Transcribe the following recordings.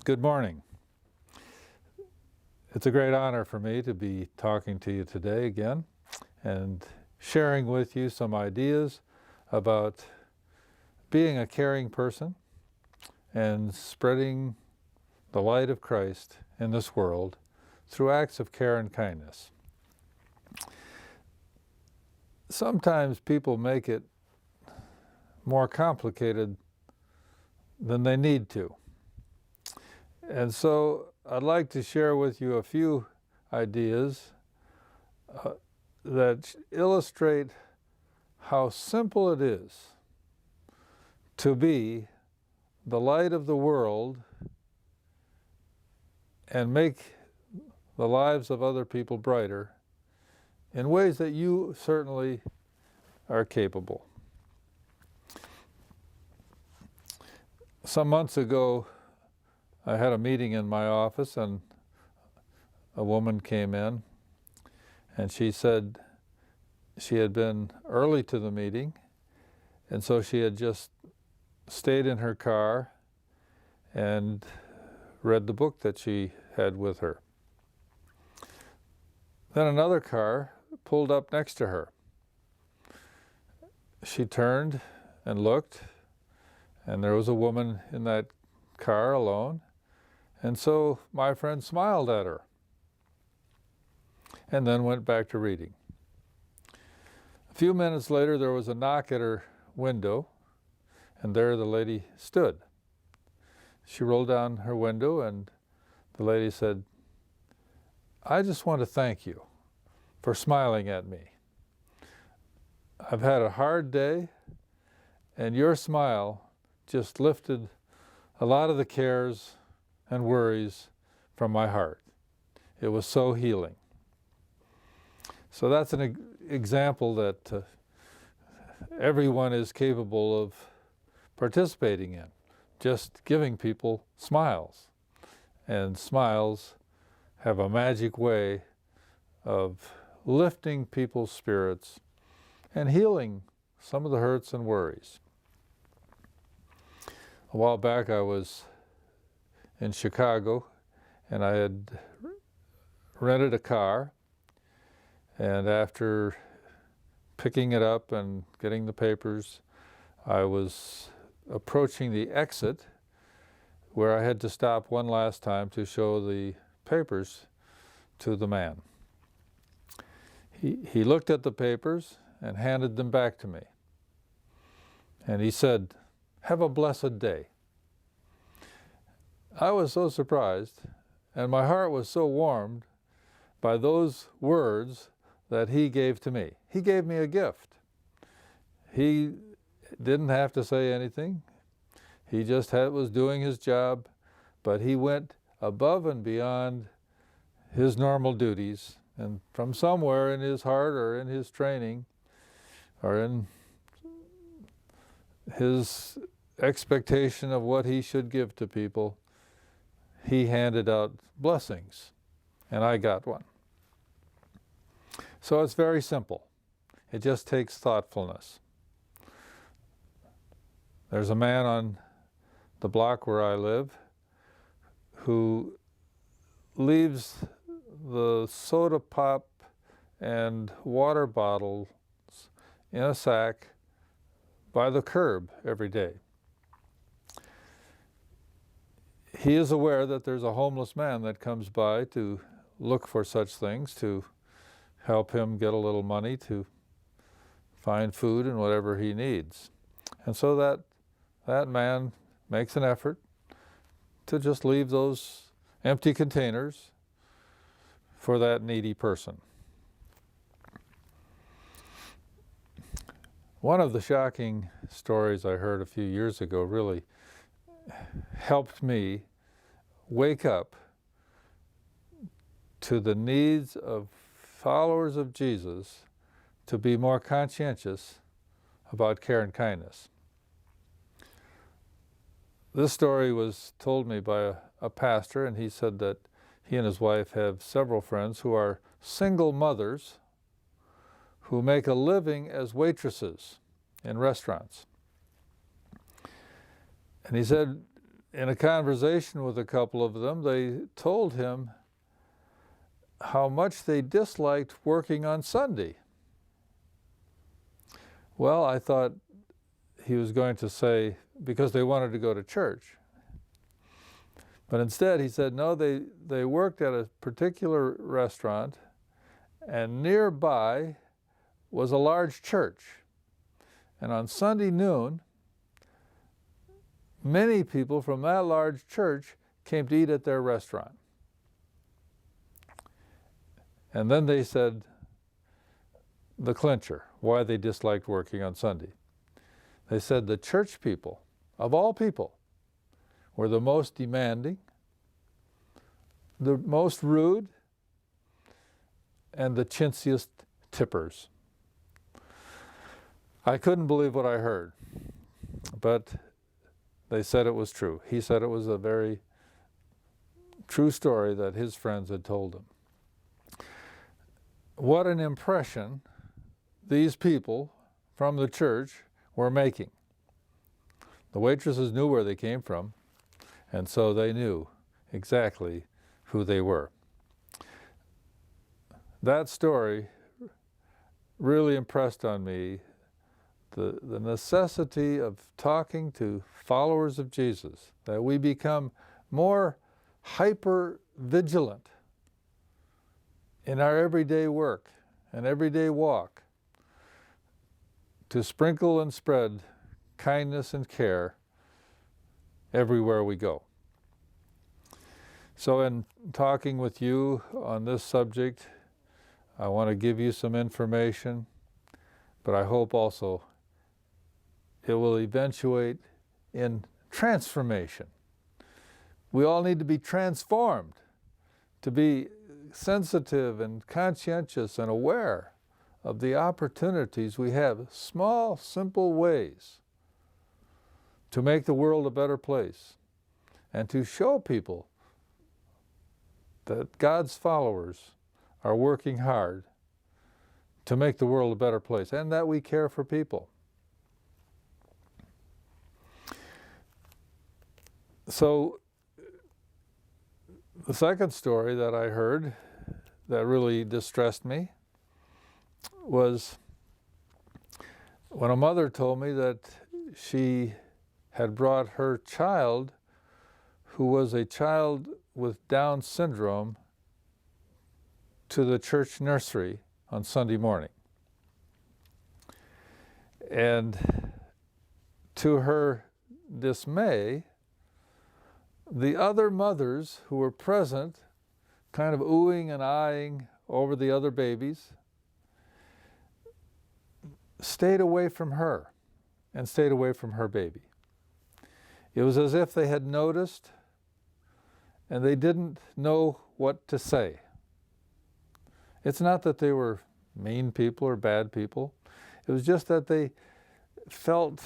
Good morning. It's a great honor for me to be talking to you today again and sharing with you some ideas about being a caring person and spreading the light of Christ in this world through acts of care and kindness. Sometimes people make it more complicated than they need to. And so I'd like to share with you a few ideas that illustrate how simple it is to be the light of the world and make the lives of other people brighter in ways that you certainly are capable. Some months ago, I had a meeting in my office and a woman came in and she said she had been early to the meeting and so she had just stayed in her car and read the book that she had with her. Then another car pulled up next to her. She turned and looked and there was a woman in that car alone. And so my friend smiled at her and then went back to reading. A few minutes later, there was a knock at her window, and there the lady stood. She rolled down her window, and the lady said, "I just want to thank you for smiling at me. I've had a hard day, and your smile just lifted a lot of the cares and worries from my heart. It was so healing." So that's an example that everyone is capable of participating in, just giving people smiles. And smiles have a magic way of lifting people's spirits and healing some of the hurts and worries. A while back I was in Chicago and I had rented a car, and after picking it up and getting the papers, I was approaching the exit where I had to stop one last time to show the papers to the man. He looked at the papers and handed them back to me. And he said, "Have a blessed day." I was so surprised, and my heart was so warmed by those words that he gave to me. He gave me a gift. He didn't have to say anything. He just was doing his job, but he went above and beyond his normal duties, and from somewhere in his heart or in his training or in his expectation of what he should give to people, he handed out blessings, and I got one. So it's very simple. It just takes thoughtfulness. There's a man on the block where I live who leaves the soda pop and water bottles in a sack by the curb every day. He is aware that there's a homeless man that comes by to look for such things, to help him get a little money to find food and whatever he needs. And so that man makes an effort to just leave those empty containers for that needy person. One of the shocking stories I heard a few years ago really helped me wake up to the needs of followers of Jesus to be more conscientious about care and kindness. This story was told me by a pastor, and he said that he and his wife have several friends who are single mothers who make a living as waitresses in restaurants. And he said in a conversation with a couple of them, they told him how much they disliked working on Sunday. Well, I thought he was going to say because they wanted to go to church. But instead he said, no, they worked at a particular restaurant, and nearby was a large church. And on Sunday noon, many people from that large church came to eat at their restaurant. And then they said the clincher, why they disliked working on Sunday. They said the church people, of all people, were the most demanding, the most rude, and the chintziest tippers. I couldn't believe what I heard, but they said it was true. He said it was a very true story that his friends had told him. What an impression these people from the church were making. The waitresses knew where they came from, and so they knew exactly who they were. That story really impressed on me the necessity of talking to followers of Jesus, that we become more hyper vigilant in our everyday work and everyday walk to sprinkle and spread kindness and care everywhere we go. So in talking with you on this subject, I want to give you some information, but I hope also it will eventuate in transformation. We all need to be transformed, to be sensitive and conscientious and aware of the opportunities we have, small, simple ways to make the world a better place and to show people that God's followers are working hard to make the world a better place and that we care for people. So the second story that I heard that really distressed me was when a mother told me that she had brought her child, who was a child with Down syndrome, to the church nursery on Sunday morning. And to her dismay, the other mothers who were present, kind of oohing and eyeing over the other babies, stayed away from her and stayed away from her baby. It was as if they had noticed and they didn't know what to say. It's not that they were mean people or bad people. It was just that they felt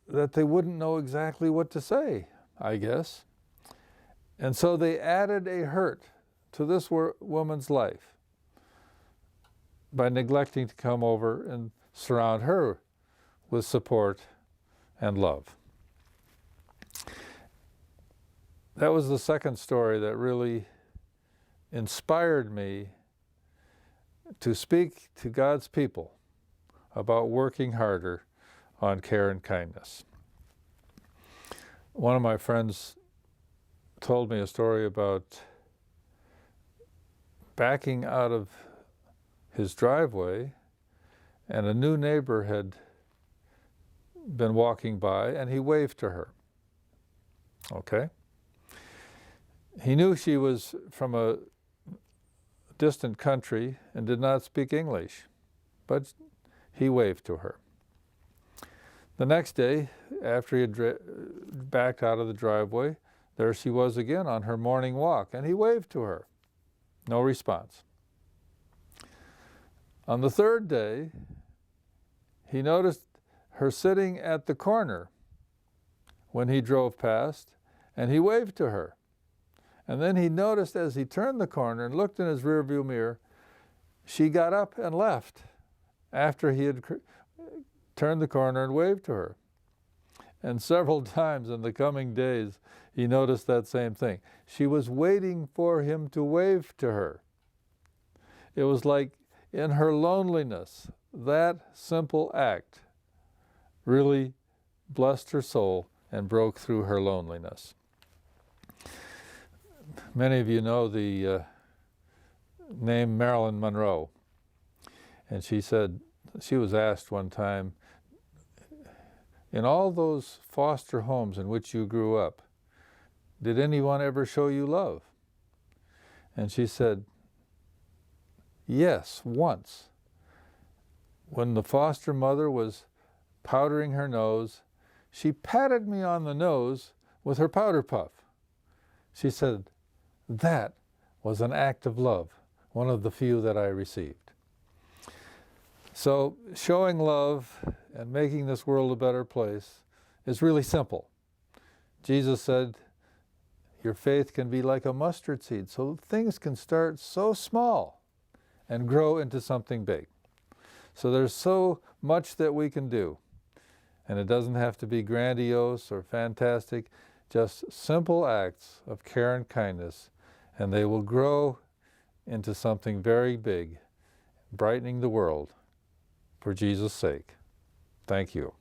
that they wouldn't know exactly what to say, I guess. And so they added a hurt to this woman's life by neglecting to come over and surround her with support and love. That was the second story that really inspired me to speak to God's people about working harder on care and kindness. One of my friends told me a story about backing out of his driveway, and a new neighbor had been walking by, and he waved to her. Okay? He knew she was from a distant country and did not speak English, but he waved to her. The next day, after he had backed out of the driveway, there she was again on her morning walk, and he waved to her. No response. On the third day, he noticed her sitting at the corner when he drove past, and he waved to her. And then he noticed as he turned the corner and looked in his rearview mirror, she got up and left after he had turned the corner and waved to her. And several times in the coming days, he noticed that same thing. She was waiting for him to wave to her. It was like in her loneliness, that simple act really blessed her soul and broke through her loneliness. Many of you know the name Marilyn Monroe. And she said, she was asked one time, in all those foster homes in which you grew up, did anyone ever show you love? And she said, yes, once. When the foster mother was powdering her nose, she patted me on the nose with her powder puff. She said, that was an act of love, one of the few that I received. So showing love and making this world a better place is really simple. Jesus said, your faith can be like a mustard seed, so things can start so small and grow into something big. So there's so much that we can do, and it doesn't have to be grandiose or fantastic, just simple acts of care and kindness, and they will grow into something very big, brightening the world for Jesus' sake. Thank you.